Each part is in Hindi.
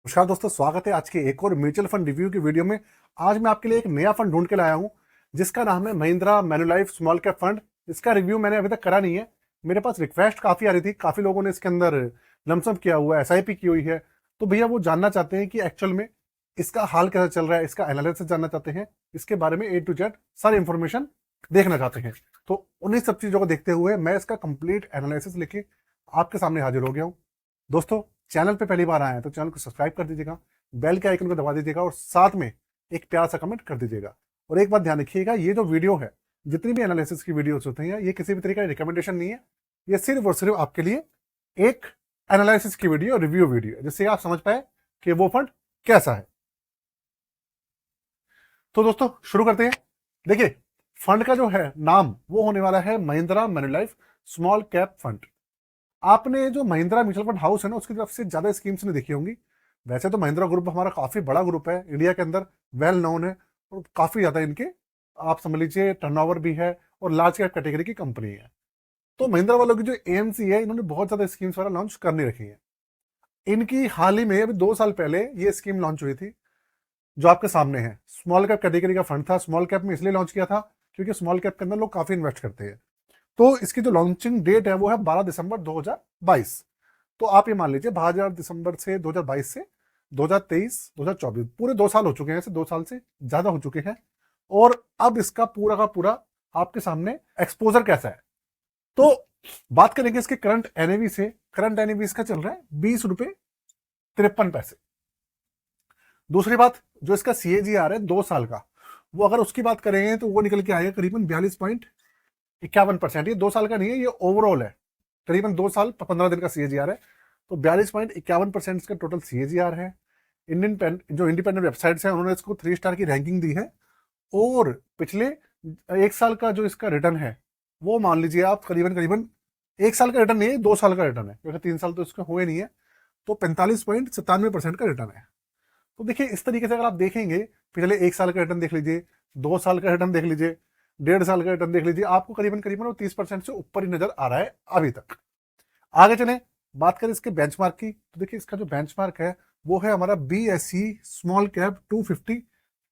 नमस्कार दोस्तों, स्वागत है आज के एक और म्यूचुअल फंड रिव्यू की वीडियो में। आज मैं आपके लिए एक नया फंड ढूंढ के लाया हूं जिसका नाम है महिंद्रा मैन्युलाइफ स्मॉल कैप फंड। इसका रिव्यू मैंने अभी तक करा नहीं है। मेरे पास रिक्वेस्ट काफी आ रही थी, काफी लोगों ने इसके अंदर लमसम किया हुआ है, एसआईपी की हुई है। तो भैया वो जानना चाहते हैं कि एक्चुअल में इसका हाल कैसा चल रहा है, इसका एनालिसिस जानना चाहते हैं, इसके बारे में A to Z सारी इंफॉर्मेशन देखना चाहते हैं। तो उन्हीं सब चीजों को देखते हुए मैं इसका कंप्लीट एनालिसिस लेके आपके सामने हाजिर हो गया हूँ। दोस्तों, चैनल पे पहली बार आए हैं तो चैनल को सब्सक्राइब कर दीजिएगा, बेल के आइकन को दबा दीजिएगा और साथ में एक प्यारा सा कमेंट कर दीजिएगा। और एक बात ध्यान रखिएगा, ये जो वीडियो है, जितनी भी एनालिसिस की वीडियोस होती हैं, ये किसी भी तरीके का रिकमेंडेशन नहीं है। ये सिर्फ और सिर्फ आपके लिए एक एनालिसिस की वीडियो, रिव्यू वीडियो है, जिससे आप समझ पाए कि वो फंड कैसा है। तो दोस्तों शुरू करते हैं। देखिए, फंड का जो है नाम वो होने वाला है महिंद्रा मैन्युलाइफ स्मॉल कैप फंड। आपने जो महिंद्रा म्यूचुअल फंड हाउस है ना, उसकी तरफ से ज्यादा स्कीम्स नहीं देखी होंगी। वैसे तो महिंद्रा ग्रुप हमारा काफी बड़ा ग्रुप है, इंडिया के अंदर वेल नोन है और काफी ज्यादा इनके आप समझ लीजिए टर्नओवर भी है और लार्ज कैप कैटेगरी की कंपनी है। तो महिंद्रा वालों की जो एएमसी है, इन्होंने बहुत ज्यादा स्कीम्स वगैरह लॉन्च करनी रखी है। इनकी हाल ही में अभी 2 साल पहले ये स्कीम लॉन्च हुई थी जो आपके सामने है। स्मॉल कैप कैटेगरी का फंड था। स्मॉल कैप में इसलिए लॉन्च किया था क्योंकि स्मॉल कैप के अंदर लोग काफी इन्वेस्ट करते हैं। तो इसकी जो लॉन्चिंग डेट है वो है 12 दिसंबर 2022। तो आप ये मान लीजिए 12 दिसंबर से 2022 से 2023 2024 पूरे 2 साल हो चुके हैं, ऐसे 2 साल से ज्यादा हो चुके हैं। और अब इसका पूरा का पूरा आपके सामने एक्सपोजर कैसा है। तो बात करेंगे इसके करंट एनएवी से। करंट एनएवी इसका चल रहा है 20 रुपए 53 पैसे। दूसरी बात, जो इसका सीएजीआर है 2 साल का, वो अगर उसकी बात करें तो वो निकल के आएगा करीबन 42.51%। ये 2 साल का नहीं है, ये ओवरऑल है। करीबन 2 साल 15 दिन का सीएजीआर है। तो 42.51% इसका टोटल सीएजीआर है। इंडियन जो इंडिपेंडेंट वेबसाइट्स हैं उन्होंने इसको 3 स्टार की रैंकिंग दी है। और पिछले 1 साल का जो इसका रिटर्न है वो मान लीजिए आप करीबन करीबन 1 साल का रिटर्न नहीं है, 2 साल का रिटर्न है, क्योंकि 3 साल तो इसके हुए नहीं है। तो 45.97% का रिटर्न है। तो देखिए, इस तरीके से अगर आप देखेंगे, पिछले 1 साल का रिटर्न देख लीजिए, 2 साल का रिटर्न देख लीजिए, 1.5 साल का रिटर्न देख लीजिए, आपको करीबन करीबन वो 30% से ऊपर ही नजर आ रहा है अभी तक। आगे चले, बात करें इसके बेंचमार्क की, तो देखिए इसका जो बेंचमार्क है वो है हमारा BSE स्मॉल कैप 250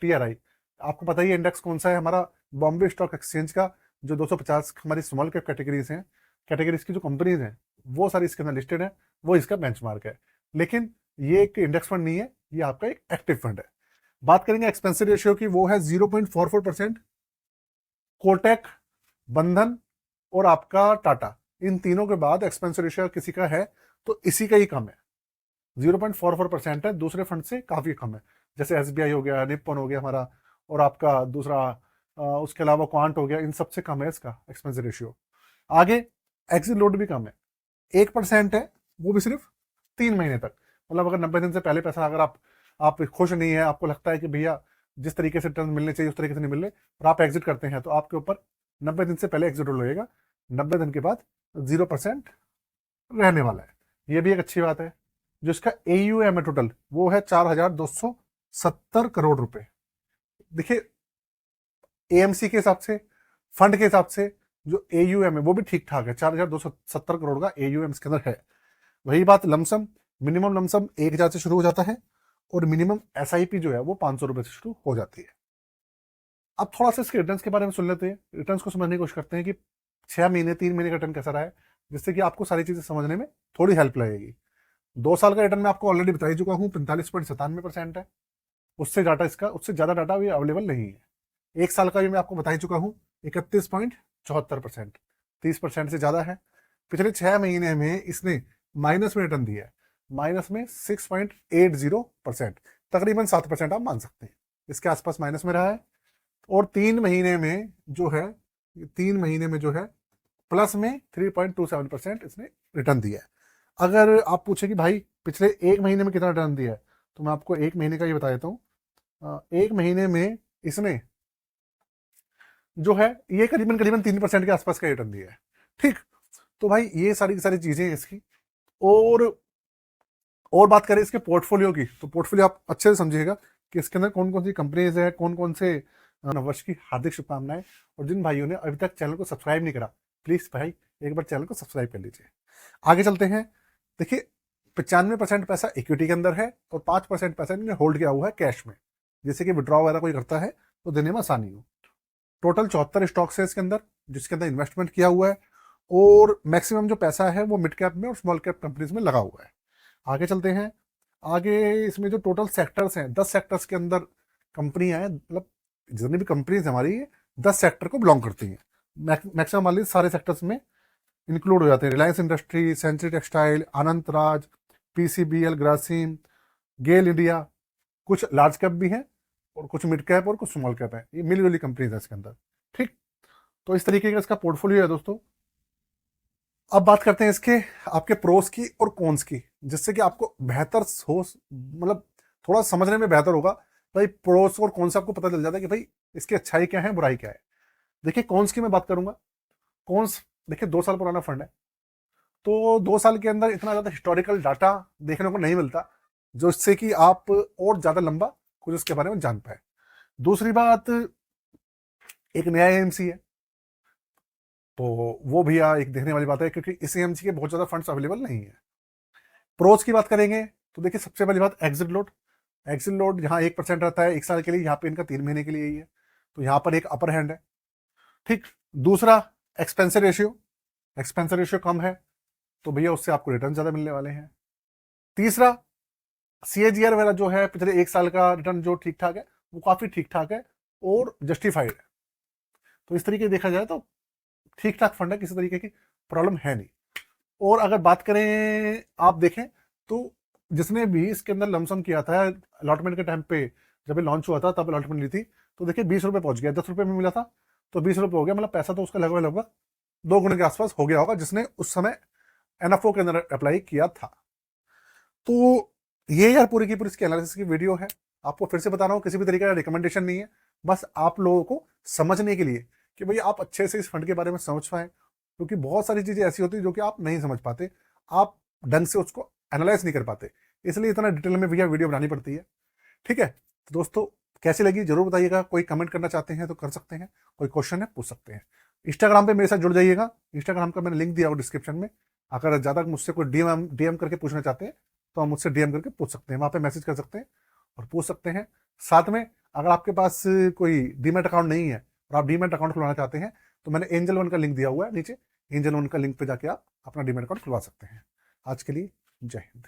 TRI। आपको पता ही है इंडेक्स कौन सा है हमारा, बॉम्बे स्टॉक एक्सचेंज का। जो 250 हमारी स्मॉल कैप कैटेगरीज हैं, कैटेगरीज की जो कंपनीज हैं वो सारी इसके अंदर लिस्टेड है, वो इसका बेंचमार्क है। लेकिन ये एक इंडेक्स फंड नहीं है, ये आपका एक एक्टिव फंड है। बात करेंगे एक्सपेंसिव रेशियो की, वो है 0.44%। कोटक, बंधन और आपका टाटा, इन तीनों के बाद एक्सपेंसिव रेशियो किसी का है तो इसी का ही कम है, 0.44% है। दूसरे फंड से काफी कम है, जैसे एसबीआई हो गया, निप्पन हो गया हमारा, और आपका दूसरा उसके अलावा क्वांट हो गया, इन सबसे कम है इसका एक्सपेंसिव रेशियो। आगे एग्जिट लोड भी कम है, 1% है, वो भी सिर्फ 3 महीने तक। मतलब अगर 90 दिन से पहले पैसा, अगर आप खुश नहीं है, आपको लगता है कि भैया जिस तरीके से रिटर्न मिलने चाहिए उस तरीके से नहीं मिल रहे और आप एग्जिट करते हैं, तो आपके ऊपर 90 दिन से पहले एग्जिट रूल लगेगा। 90 दिन के बाद 0% रहने वाला है, ये भी एक अच्छी बात है। जो इसका AUM है टोटल, वो है 4,270 करोड़ रुपए। देखिए, AMC के हिसाब से, फंड के हिसाब से जो AUM है वो भी ठीक ठाक है, 4,270 करोड़ का AUM इसके अंदर है। वही बात लमसम, मिनिमम लमसम 1,000 से शुरू हो जाता है और मिनिमम SIP जो है वो 500 रुपए से शुरू हो जाती है। अब थोड़ा सा इसके रिटर्न्स के बारे में सुन लेते हैं, रिटर्न्स को समझने की कोशिश करते हैं कि 6 महीने 3 महीने का रिटर्न कैसा रहा है, जिससे कि आपको सारी चीजें समझने में थोड़ी हेल्प लगेगी। 2 साल का रिटर्न मैं आपको ऑलरेडी बता ही चुका हूँ, 45.97% है। उससे ज्यादा डाटा भी अवेलेबल नहीं है। 1 साल का भी मैं आपको बता ही चुका हूँ, 31.74%, 30% से ज्यादा है। पिछले 6 महीने में इसने माइनस में रिटर्न दिया है, माइनस में 6.80%, तकरीबन 7% आप मान सकते हैं, इसके आसपास माइनस में रहा है। और 3 महीने में जो है प्लस में 3.27% इसने रिटर्न दिया है। अगर आप पूछे कि भाई पिछले 1 महीने में कितना रिटर्न दिया है, तो मैं आपको 1 महीने का ये बता देता हूँ। 1 महीने में इसने जो है ये करीबन करीबन 3% के आसपास का रिटर्न दिया है। ठीक, तो भाई ये सारी की सारी चीजें हैं इसकी। और और बात करें इसके पोर्टफोलियो की, तो पोर्टफोलियो आप अच्छे से समझिएगा कि इसके अंदर कौन कौन सी कंपनीज है, कौन कौन से नववर्ष की हार्दिक शुभकामनाएं। और जिन भाइयों ने अभी तक चैनल को सब्सक्राइब नहीं करा, प्लीज भाई एक बार चैनल को सब्सक्राइब कर लीजिए। आगे चलते हैं। देखिए, 95% पैसा इक्विटी के अंदर है और 5% पैसा इन्होंने होल्ड किया हुआ है कैश में, जैसे कि विड्रॉ वगैरह कोई करता है तो देने में आसानी हो। टोटल 74 स्टॉक्स है इसके अंदर, जिसके अंदर इन्वेस्टमेंट किया हुआ है, और मैक्सिमम जो पैसा है वो मिड कैप में और स्मॉल कैप कंपनीज में लगा हुआ है। आगे चलते हैं। आगे इसमें जो टोटल सेक्टर्स हैं, 10 सेक्टर्स के अंदर कंपनियां हैं, मतलब जितनी भी कंपनीज हमारी 10 सेक्टर को बिलोंग करती हैं। मैक्सिमम वाली सारे सेक्टर्स में इंक्लूड हो जाते हैं। रिलायंस इंडस्ट्री, सेंचुरी टेक्सटाइल, अनंत राज, पीसीबीएल, ग्रासिम, गेल इंडिया, कुछ लार्ज कैप भी हैं और कुछ मिड कैप और कुछ स्मॉल कैप है। ये मिली जुली कंपनीज है इसके अंदर। ठीक, तो इस तरीके का इसका पोर्टफोलियो है दोस्तों। अब बात करते हैं इसके आपके प्रोस की और कॉन्स की, जिससे कि आपको बेहतर हो, मतलब थोड़ा समझने में बेहतर होगा। भाई प्रोस और कॉन्स आपको पता चल जाता है कि भाई इसकी अच्छाई क्या है, बुराई क्या है। देखिए कॉन्स की मैं बात करूंगा। कॉन्स देखिए 2 साल पुराना फंड है, तो 2 साल के अंदर इतना ज्यादा हिस्टोरिकल डाटा देखने को नहीं मिलता जो इससे कि आप और ज्यादा लंबा कुछ उसके बारे में जान पाए। दूसरी बात, एक नया एएमसी है, तो वो भी एक देखने वाली बात है, क्योंकि इस एएमसी के बहुत ज्यादा फंड्स अवेलेबल नहीं है। प्रोज की बात करेंगे तो देखिए सबसे पहली बात एग्जिट लोड। एग्जिट लोड यहाँ 1% रहता है 1 साल के लिए, यहाँ पे इनका 3 महीने के लिए ही है, तो यहाँ पर एक अपर हैंड है। ठीक, दूसरा एक्सपेंस रेशियो। एक्सपेंस रेशियो कम है तो भैया उससे आपको रिटर्न ज्यादा मिलने वाले हैं। तीसरा, सीएजीआर वगैरह जो है पिछले 1 साल का रिटर्न जो ठीक ठाक है, वो काफी ठीक ठाक है और जस्टिफाइड है। तो इस तरीके देखा जाए तो ठीक ठाक फंड है, किसी तरीके की प्रॉब्लम है नहीं। और अगर बात करें आप देखें तो जिसने भी इसके अंदर लमसम किया था अलॉटमेंट के टाइम पे, जब ये लॉन्च हुआ था तब अलॉटमेंट ली थी, तो देखिए 20 रुपए पहुंच गया। 10 रुपए में मिला था तो 20 रुपए हो गया, मतलब पैसा तो उसका लगभग लगभग 2 गुने के आसपास हो गया होगा, जिसने उस समय एनएफओ के अंदर अप्लाई किया था। तो ये यार पूरी की पूरी इसकी एनालिसिस की वीडियो है। आपको फिर से बता रहा हूँ, किसी भी तरीके का रिकमेंडेशन नहीं है, बस आप लोगों को समझने के लिए कि भाई आप अच्छे से इस फंड के बारे में समझ पाए, क्योंकि बहुत सारी चीजें ऐसी होती है जो कि आप नहीं समझ पाते, आप ढंग से उसको एनालाइज नहीं कर पाते, इसलिए इतना डिटेल में भैया वीडियो बनानी पड़ती है। ठीक है, तो दोस्तों कैसी लगी जरूर बताइएगा। कोई कमेंट करना चाहते हैं तो कर सकते हैं, कोई क्वेश्चन है पूछ सकते हैं। इंस्टाग्राम पे मेरे साथ जुड़ जाइएगा, इंस्टाग्राम का मैंने लिंक दिया हो डिस्क्रिप्शन में। अगर ज्यादा मुझसे कोई डीएम करके पूछना चाहते हैं तो आप मुझसे डीएम करके पूछ सकते हैं, वहां पे मैसेज कर सकते हैं और पूछ सकते हैं। साथ में अगर आपके पास कोई डीमेट अकाउंट नहीं है और आप डीमेट अकाउंट खुलवाना चाहते हैं तो मैंने एंजल वन का लिंक दिया हुआ है नीचे, एंजल वन का लिंक पे जाके आप अपना डीमेट अकाउंट खुलवा सकते हैं। आज के लिए जय हिंद।